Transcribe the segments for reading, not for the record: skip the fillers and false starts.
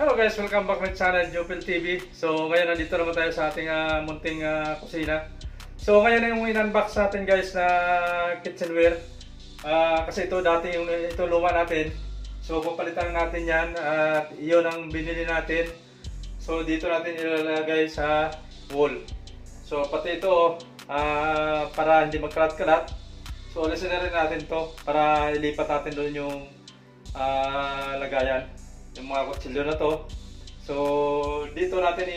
Hello guys, welcome back my channel, Jopel TV. So ngayon nandito naman tayo sa ating munting kusina. So ngayon na yung in-unbox natin guys na kitchenware. Kasi ito dati ito luma natin. So papalitan natin yan at iyon ang binili natin. So dito natin ilalagay sa wall. So pati ito para hindi magkalat-kalat. So alisin na rin natin to para ilipat natin doon yung lagayan. Yung mga kutsilyo na to. So dito natin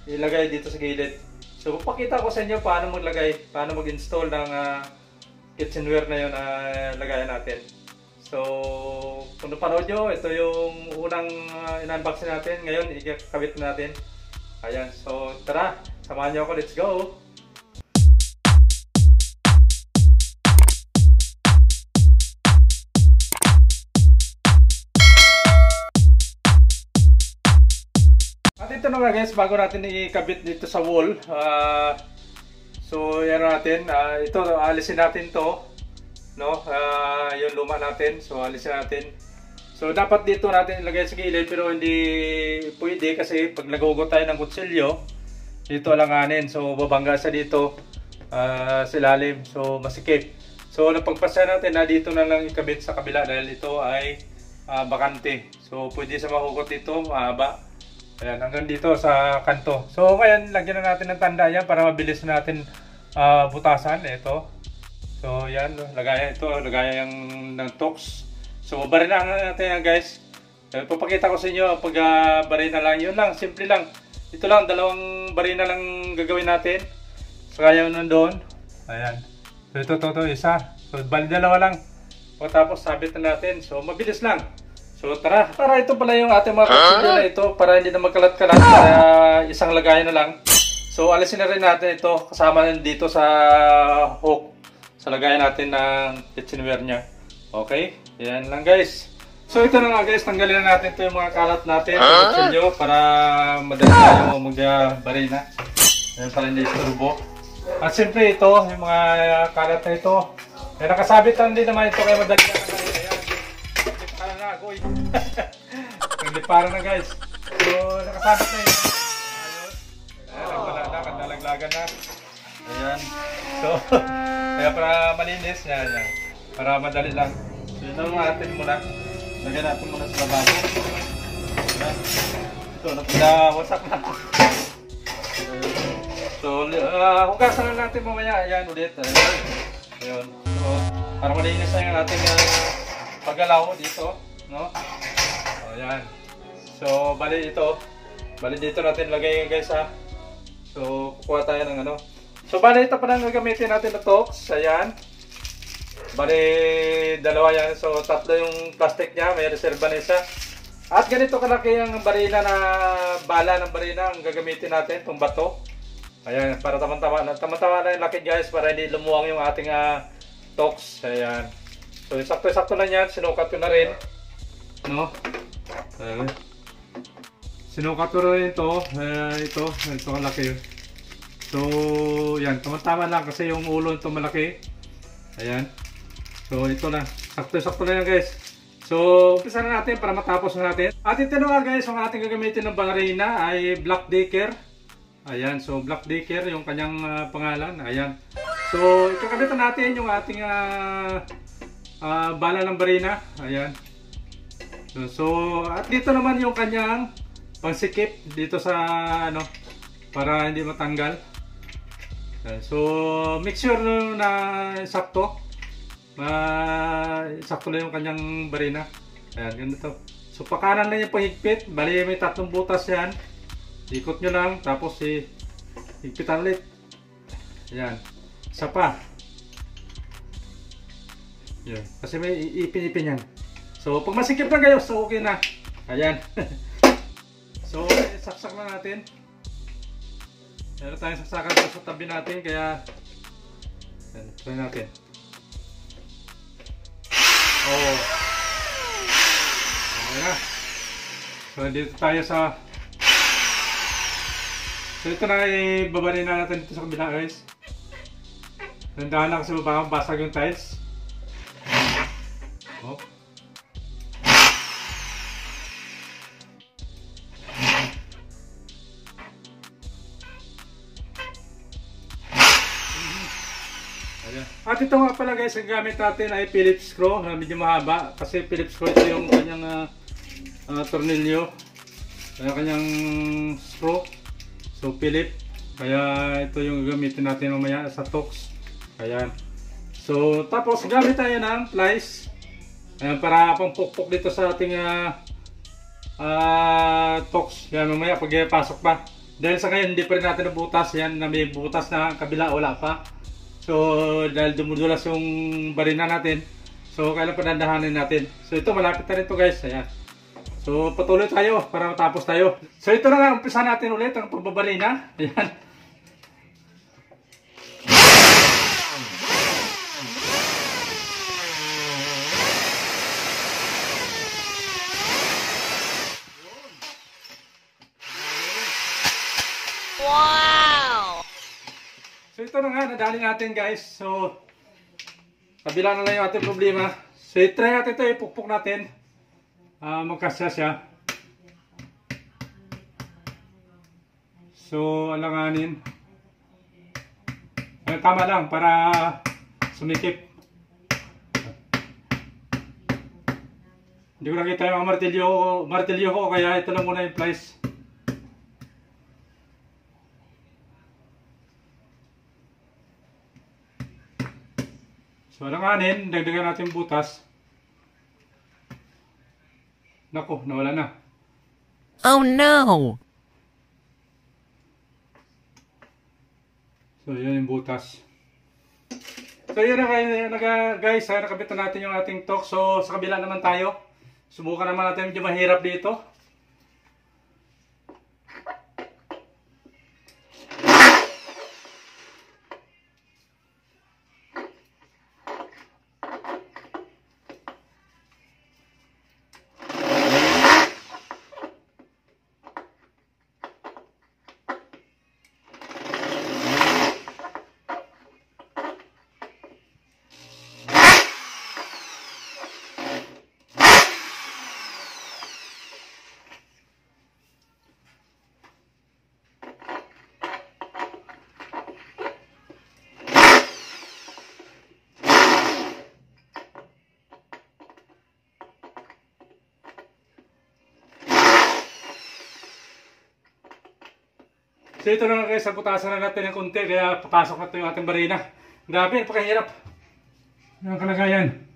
ilagay dito sa gilid. So papakita ko sa inyo paano maglagay, paano mag-install ng kitchenware na yun na lagayan natin. So kung napanood nyo, ito yung unang in-unboxing natin. Ngayon ikakabit natin. Ayan, so tara, samahan nyo ako, let's go! Ito na nga guys, bago natin ikabit dito sa wall, so yan natin, ito alisin natin to, no? Yung luma natin, so alisin natin. So dapat dito natin ilagay sa gilid pero hindi pwede kasi pag nagugot tayo ng kutsilyo, dito alanganin, so babangga sa dito sa ilalim, so masikip. So napagpasya natin na dito na lang ikabit sa kabila dahil ito ay bakante. So pwede sa mahugot dito, mahaba. Ayan, hanggang dito sa kanto. So ngayon, lagyan na natin ng tanda yan para mabilis natin butasan. Ito. So yan, lagayan ito, lagayan ng tox. So barina natin yan guys. Papakita ko sa inyo pag barina lang. Yun lang, simple lang. Ito lang, dalawang barina lang gagawin natin. So kaya yun nandun. Ayan. So ito, isa. So bali dalawa lang. Tapos sabit na natin. So mabilis lang. So tara, ito pala yung ating mga kutsilyo na ito para hindi na magkalat-kalat, para isang lagayan na lang. So alisin na rin natin ito kasama dito sa hook sa lagayan natin ng kitchenware nya. Okay, yan lang guys. So ito na nga guys, tanggalin na natin ito yung mga kalat natin sa kutsilyo para madali tayo mag-barina. Yan para hindi isturbo. At siyempre ito, yung mga kalat na ito, nakasabit lang din naman ito kaya madali na kayo. Agoy. Hindi para na guys. So nakasabit na yun. Ayun. Ayan, nalaglagan na. Ayan. So kaya para malinis yan. Para madali lang. So ito natin muna. Lagyan natin muna sa lababo. Ayan. Ito wasak na. So hugasan na natin mamaya. Ayan ulit. Ayan. So para malinis na yung ating paggalaw dito. No? O yan. So bali dito natin lagay guys ha. So kukuha tayo ng ano. So bali ito pa lang gagamitin natin na tox. Ayan. Bali dalawa yan. So tatlo yung plastic niya, may reserva na isa. At ganito kalaki ang barina na bala ng barina ang gagamitin natin, itong bato. Ayan, para tama-tama na yung laki guys, para hindi lumuwang yung ating tox. Ayan. So sakto-sakto lang yan, sinukat ko na rin. No? Sinukat ko rin ito. Ito ang laki. So yan, tama-tama lang kasi yung ulo ito malaki. Ayan. So ito lang, sakto-sakto lang yan guys. So umpisa na natin para matapos na natin. At ito na nga guys, ang ating gagamitin ng barina ay Black Decker. Ayan, so Black Decker yung kanyang pangalan. Ayan. So ikakabitan natin yung ating bala ng barina. Ayan. So at dito naman yung kanyang pangsikip dito sa ano para hindi matanggal. So make sure na sakto. Sakto lang yung kanyang barina. Ayan, ganito. So pakanan lang yung pahigpit. Bali may tatlong butas yan. Ikot nyo lang tapos higpitan ulit. Ayan. Isa pa. Yan. Kasi may ipin-ipin yan. So pag masikip na kayo, so okay na. Ayan. So saksak na natin. Meron tayong saksakan sa tabi natin kaya ayan, try natin. Oh. Okay na. So dito tayo sa so ito na ibabarin na natin dito sa kabila guys. Nandahan lang kasi baka basag yung tiles. Oh. At ito nga pala guys, ang gamit natin ay Phillips screw na medyo mahaba. Kasi Phillips screw ito yung kanyang tornilyo. Kaya kanyang screw. So Phillips. Kaya ito yung gamitin natin mamaya sa Torx. Ayan. So tapos gamit tayo ng plies. Ayan, para pampukpok dito sa ating Torx. Yan mamaya pagpasok pa. Dahil sa ngayon hindi pa rin natin nabutas. Yan na may butas na kabila wala pa. So dahil dumudulas yung barina natin. So kailan pa dandahanin natin. So ito malapit na rin ito guys. Ayan. So patuloy tayo para matapos tayo. So ito na nga umpisa natin ulit ang pagbabarina. Ayan. Wow! So ito na nga, nadali natin guys. So, kabila na lang yung ating problema. So, try natin ito, ipukpok natin. Magkasya siya. So, alanganin. Tama lang para sumikip. Hindi ko nakita yung martilyo ko, kaya ito lang muna yung plies. So alanganin, dagdagan natin butas. Nako, nawala na. Oh no! So yun yung butas. So yun na guys, nakabit na natin yung ating Torx. So sa kabila naman tayo. Subukan naman natin, medyo mahirap dito. So ito na nga guys, butasan na natin ng konti, kaya papasok na ito yung ating barina. Grabe, napakahirap. Yung kalagayan.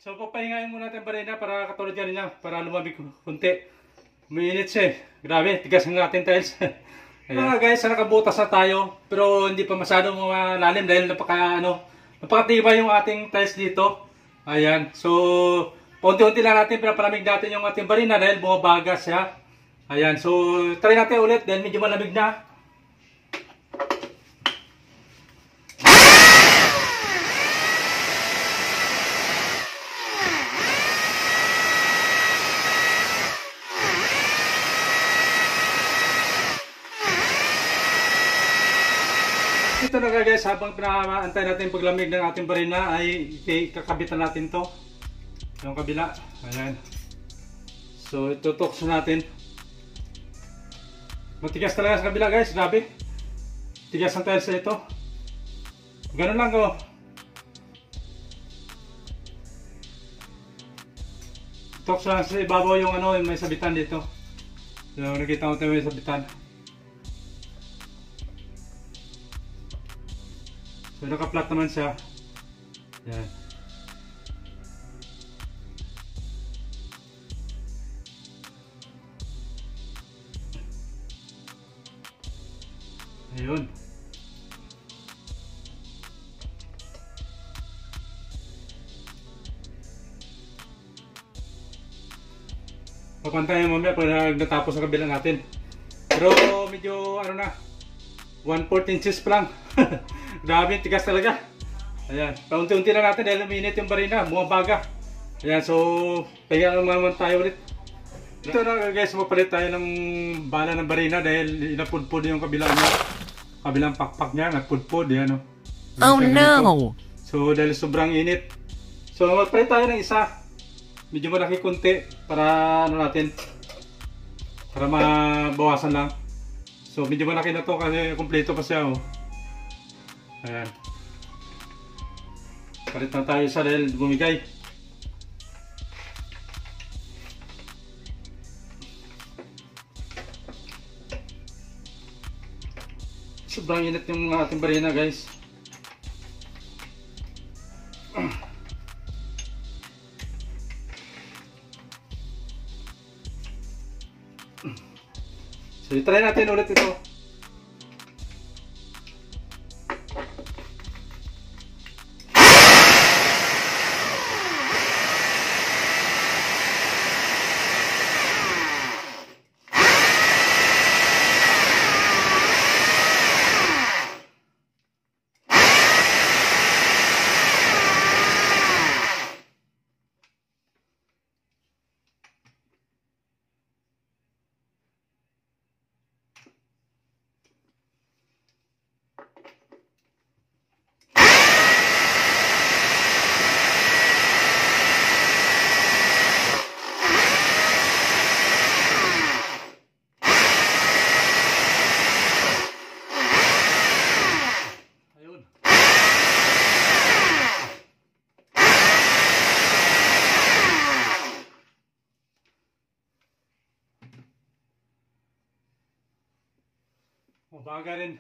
So papahingayin muna natin barina para katulad yan niya, para lumabig kunti. Umiinit siya eh. Grabe, tigas ng ating tiles. Guys, nakabutas na tayo, pero hindi pa masyadong malalim dahil napakatibay yung ating tiles dito. Ayan, so paunti-unti lang natin pinapalamig natin yung ating barina dahil bumabagas siya. Ayan, so try natin ulit dahil medyo malamig na. Ito na guys, habang pinaantay natin yung paglamig ng ating barina ay kakabitan natin to yung kabila. Ayan. So itutok natin. Matigas talaga sa kabila guys, grabe. Tigas ang tiles na ito. Ganun lang ko. Tok sa ibabaw yung yung may sabitan dito. So nakita mo tayo may sabitan. So naka-flat naman siya. Yan. Ayun. papantayan mamaya pag natapos ang kabila natin. Pero medyo ano na, 1/4 inches pa lang. Grabe, tigas talaga. Ayan, paunti-unti na natin dahil uminit yung barina, bumabaga. Ayan, so pahinga naman tayo ulit. Ito na guys, mapalit tayo ng bala ng barina dahil inapudpud yung kabilang pakpak niya, nagpudpud yan. Oh no! So dahil sobrang init. So mapalit tayo ng isa. Medyo malaki konti para ano natin, para mabawasan lang. So medyo malaki na to kasi kompleto pa siya. Ayan. Palit na tayo sa dahil bumigay. Sobrang init yung ating barina guys. So try natin ulit ito. Mabaga rin.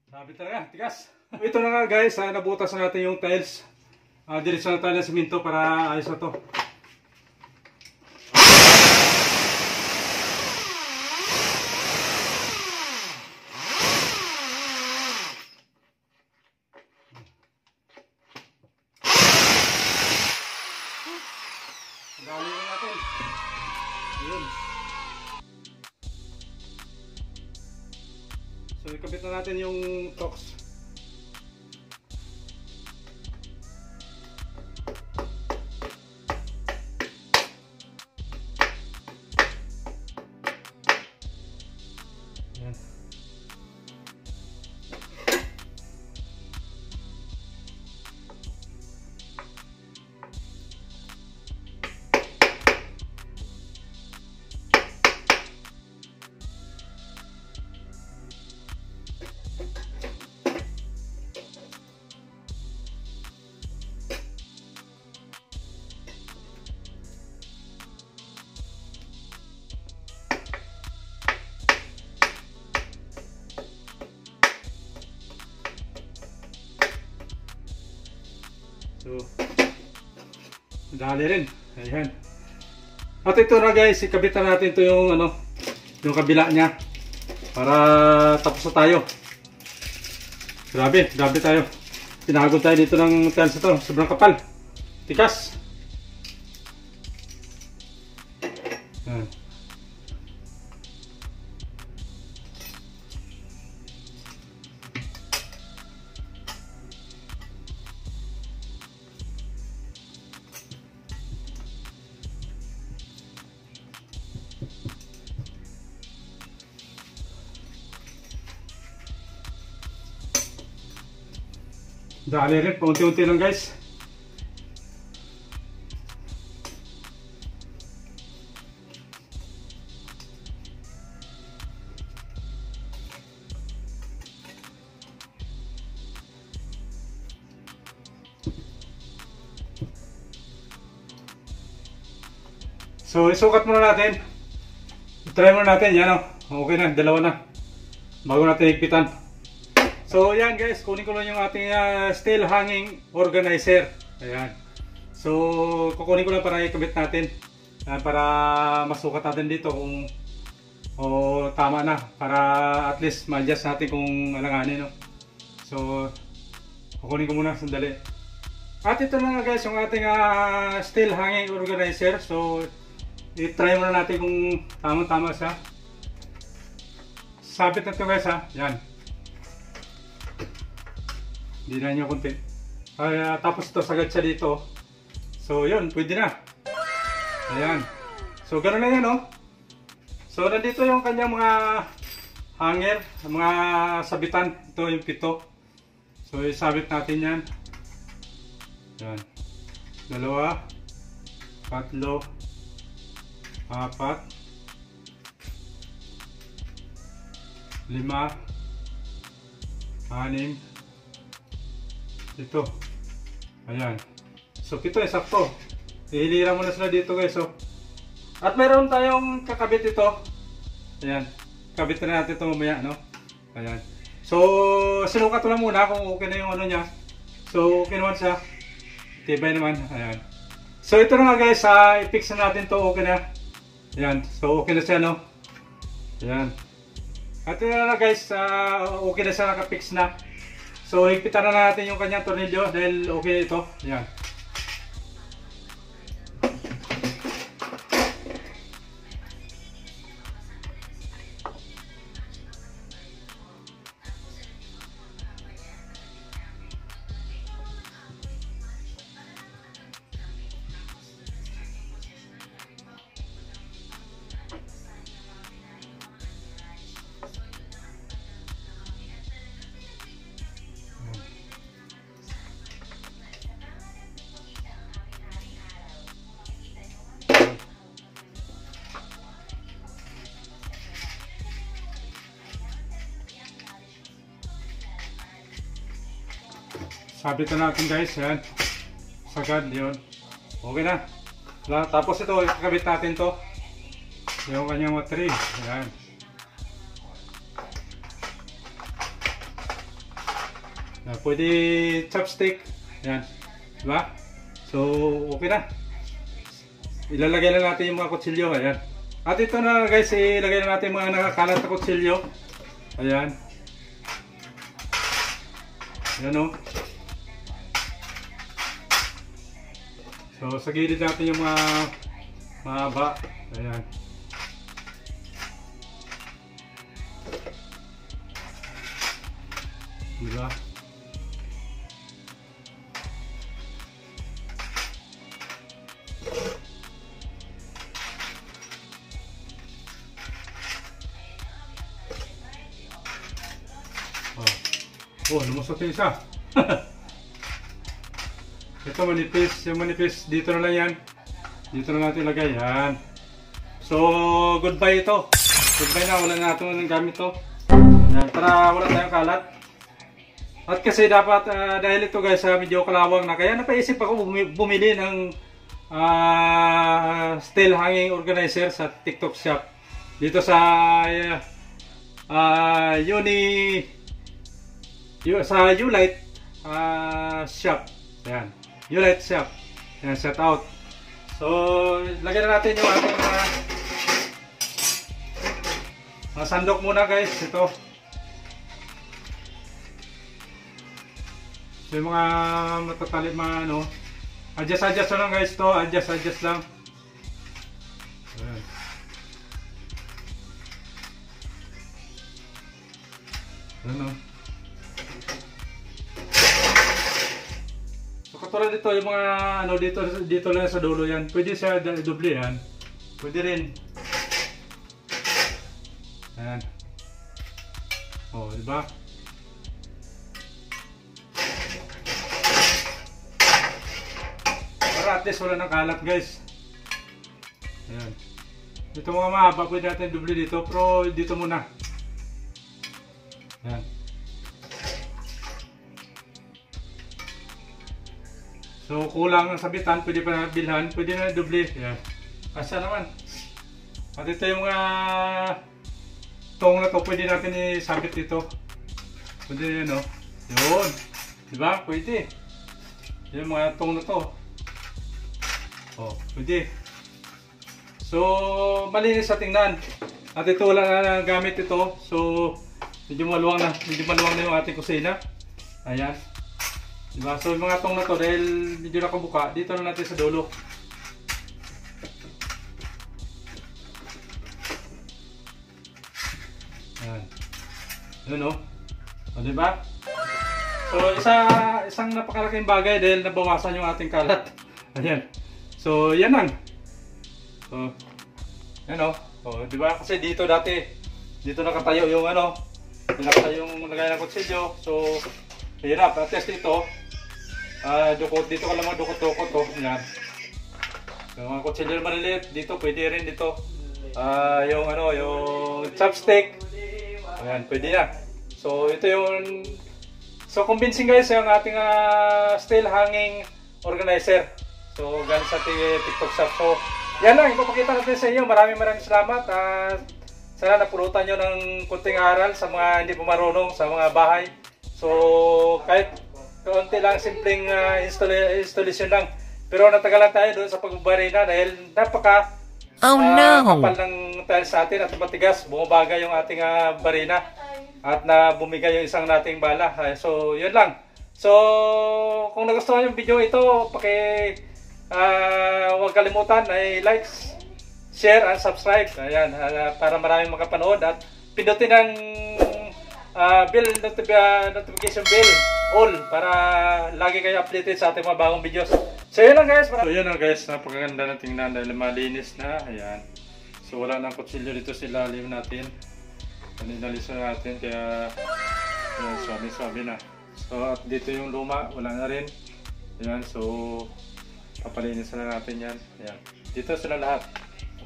Sabi talaga, tigas. Ito na nga guys, nabutas na natin yung tiles. Diretso na tayo ng siminto para ayos na to. Galing na natin. Ayun. So ikabit na natin yung tox. Ayan. So, dali rin. Ayan. At ito na guys, ikabit na natin ito yung yung kabila niya para tapos na tayo. Grabe tayo. Pinagod tayo dito ng tiles ito. Sobrang kapal. Tikas. Ayan. Dali rin, paunti-unti lang guys. So isukat muna natin. I-try muna natin, yan okay na, dalawa na. Bago natin higpitan. So yan guys, kunin ko lang yung ating steel hanging organizer. Ayan. So kukunin ko lang para ikabit natin. para masukat natin dito kung tama na, para at least ma-adjust natin kung alanganin, no? So kukunin ko muna sandali. At ito na nga guys yung ating steel hanging organizer. So i-try muna natin kung tamang-tama siya. Sabit na ito guys ha. Yan. Hindi na nyo kunti. Tapos ito sagad siya dito. So yun, pwede na. Ayan. So gano'n na yan, no? So nandito yung kanyang mga hanger, mga sabitan. Ito yung 7. So isabit natin yan. Yan. 2, 3, 4, 5, 6, 7. Ito. Ayan. So 7 sakto. Ihilira mo na sila dito guys. So. At meron tayong kakabit ito. Ayan. Kabit na natin ito mamaya, no? Ayan. So sinukat ko lang muna kung okay na yung ano niya. So okay naman siya. Tibay naman. Ayan. So ito na nga guys. I-fix na natin to. Okay na. Ayan. So okay na siya, no? Ayan. At ito na guys. Okay na siya, naka-fix na. So higpitan na natin yung kanyang tornilyo dahil okay ito. Ayan. Sabit na natin guys, yan. Sagad, yun. Okay na. Tapos ito, ikakabit natin to. Yung kanyang battery. Yan. Pwede chopstick. Yan. Diba? So, okay na. Ilalagay na natin yung mga kutsilyo. Ayan. At ito na guys, ilagay na natin yung mga nakakalat na kutsilyo. Ayan. Ayan o. So sa gilid natin yung mga mahaba. Ayan. Diba? Lumusot yung isa. Ito manipis, yung manipis dito na lang yan. Dito na natin ilagay yan. So goodbye ito. Goodbye na, wala na natin gamit to. Yan, para wala tayong kalat. At kasi dapat dahil ito guys medyo kalawang na, kaya napaisip ako bumili ng steel hanging organizer sa TikTok shop. Dito sa Ulite shop. Yan. Ulite shop. Yan, set out. So, lagyan na natin yung ating sandok muna guys. Ito. So, yung mga matatalit mga ano. Adjust lang guys to. Adjust lang. Ayan. Ano? Katulad dito, yung mga ano dito lang sa dulo yan. Pwede siya doble yan. Pwede rin. Ayan. Oh, di ba? Para at least wala nang kalat, guys. Ayan. Dito mga mahaba, pwede natin doble dito, pero dito muna. Ayan. So kulang ang sabitan, pwede pa na bilhan, pwede na doble. Yan. Kasya naman. At ito yung mga tong na to, pwede natin isabit dito. Pwede yun, no? Yun. Diba? Pwede. Yung mga tong na to. Oh, pwede. So, malinis sa tingnan. At ito wala na gamit ito. So, medyo maluwang na yung ating kusina. Ayan. Diba? So, yung mga tong na to, dahil medyo nakabuka, dito na natin sa dulo. Ayan. Yun o. O, diba? So, isang napakalaking bagay dahil nabawasan yung ating kalat. Ayan. So, yan lang. So, yan o. O, diba? Kasi dito dati, dito nakatayo yung ano, nakatayo yung lagay ng kutsilyo. So, hirap. At least dito, dito ka lang magdukot-dukot o. Yan. Yung mga kutsilyo na maliliit, dito, pwede rin dito. Yung ano, yung chopstick. Ayan, pwede na. So, ito yung... So, convincing guys yung ating steel hanging organizer. So, galing sa TikTok shop. So, yan lang. Ipapakita natin sa inyo. Maraming salamat. Sana napulutan nyo ng kunting aral sa mga hindi po marunong sa mga bahay. So, kahit kaunti lang, simpleng installation lang. Pero natagalan tayo doon sa pagbabarina dahil napaka kapal ng tiles sa atin at matigas. Bumabaga yung ating barina. At na bumigay yung isang nating bala. So, yun lang. So, kung nagustuhan yung video ito, huwag kalimutan ay like, share, and subscribe. Ayan, para maraming makapanood. At pindutin ang notification bell all para lagi kayo updated sa ating mga bagong videos. So, yun lang guys. So, yun lang guys. Napakaganda na tingnan dahil malinis na. Ayan. So, wala nang kutsilyo dito sa ilalim natin. Nalisan natin kaya swabe na. So at dito yung luma, wala na rin. Ayan, so papalinisan na natin yan. Ayan. Dito sila lahat.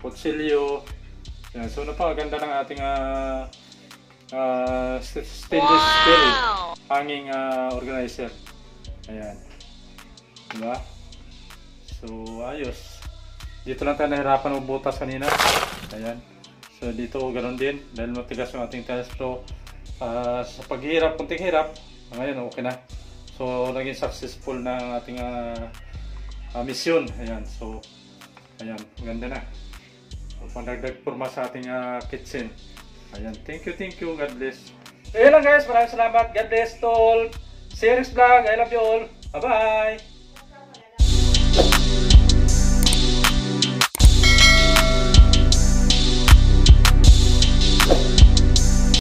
Kutsilyo. Ayan, so napakaganda ng ating stainless steel hanging organizer. Ayan. Diba? So ayos. Dito lang tayo nahirapan magbutas kanina. Ayan. So dito ganoon din dahil matigas yung ating tiles. So sa paghirap, kunting hirap, ngayon okay na. So naging successful na ang ating mission. Ayan, so ayan, ganda na. So pandagdag forma sa ating kitchen. Ayan, thank you, God bless. So yun lang guys, maraming salamat. God bless to all. Series vlog, I love you all. Bye bye.